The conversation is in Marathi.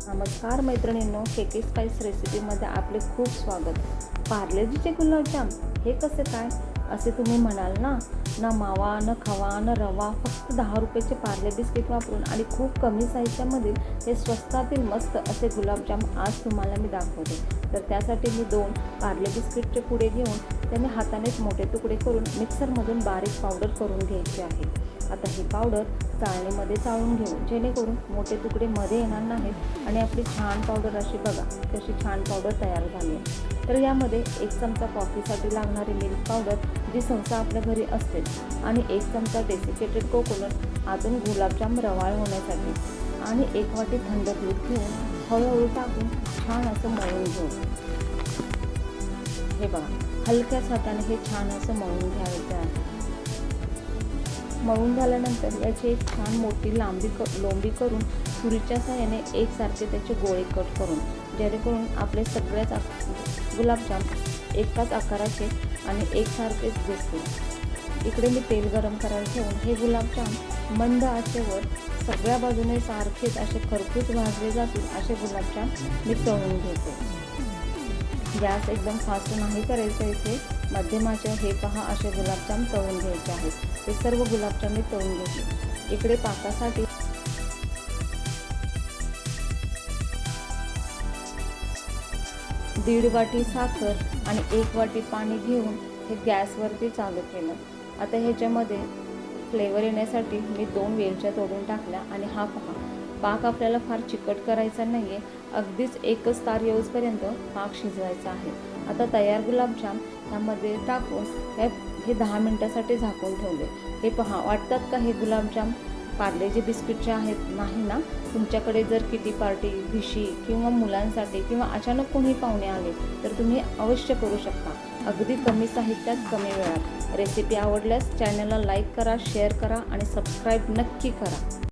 नमस्कार मैत्रिणींनो, केके स्पाइस रेसिपीमध्ये आपले खूप स्वागत. पार्लेजीचे गुलाबजाम हे कसे काय असे तुम्ही म्हणाल ना. ना मावा न खवा न रवा, फक्त 10 रुपयाचे पार्ले बिस्किट वापरून आणि खूप कमी साहित्यामध्ये हे स्वस्तातील मस्त असे गुलाबजाम आज तुम्हाला मी दाखवते. तर त्यासाठी मी 2 पार्ले बिस्किटचे पुडे घेऊन त्याने हातानेच मोठे तुकडे करून मिक्सरमधून बारीक पावडर करून घ्यायचे आहे. आता ही पावडर चाळणीमध्ये चाळून घेऊ, जेणेकरून मोठे तुकडे मध्ये येणार नाहीत आणि आपली छान पावडर अशी बघा कशी छान पावडर तयार झाली आहे. तर यामध्ये 1 चमचा कॉफीसाठी लागणारी मिल्क पावडर जी सहसा आपल्या घरी असते आणि 1 चमचा डेसिकेटेड कोकोनट आतून गुलाबजाम रवाळ होण्यासाठी आणि 1 वाटी थंड दूध घेऊन हळूहळू टाकून छान असं मळून घेऊ. हे बघा हलक्याच हाताने हे छान असं मळून घ्यायचं आहे. मळून झाल्यानंतर याची एक छान मोठी लोंबी करून सुरीच्या साहाय्याने एकसारखे त्याचे गोळे कट करून, जेणेकरून आपले सगळेच गुलाबजाम एकाच आकाराचे आणि एकसारखेच दिसतील. इकडे मी तेल गरम करायला ठेवून हे गुलाबजाम मंद आचेवर सगळ्या बाजूने सारखेच असे खरपूस भाजले जातील असे गुलाबजाम मी तळून घेते. गॅस एकदम फास्ट नाही करायचं, इथे मध्यम आचेवर हे पहा असे गुलाबजाम तळून घ्यायचे आहेत. हे सर्व गुलाबजाम मी तळून घेते. इकडे पाकासाठी 1.5 वाटी साखर आणि 1 वाटी पाणी घेऊन हे गॅसवरती चालू केलं. आता ह्याच्यामध्ये फ्लेवर येण्यासाठी मी 2 वेलच्या तोडून टाकल्या आणि हा पहा पाक आपल्याला फार चिकट करायचा नाही आहे, अगदीच एकच तार येऊपर्यंत पाक शिजवायचा आहे. आता तयार गुलाबजाम ह्यामध्ये टाकून हे 10 मिनटासाठी झाकून ठेवले. हे पहा वाटतात का हे गुलाबजाम पार्लेजी बिस्किटचे आहेत? नाही ना. तुमच्याकडे जर किटी पार्टी, भिशी किंवा मुलांसाठी किंवा अचानक कोणी पाहुणे आले तर तुम्ही अवश्य करू शकता, अगदी कमी साहित्यात कमी वेळात. रेसिपी आवडल्यास चॅनलला लाईक करा, शेअर करा आणि सबस्क्राईब नक्की करा.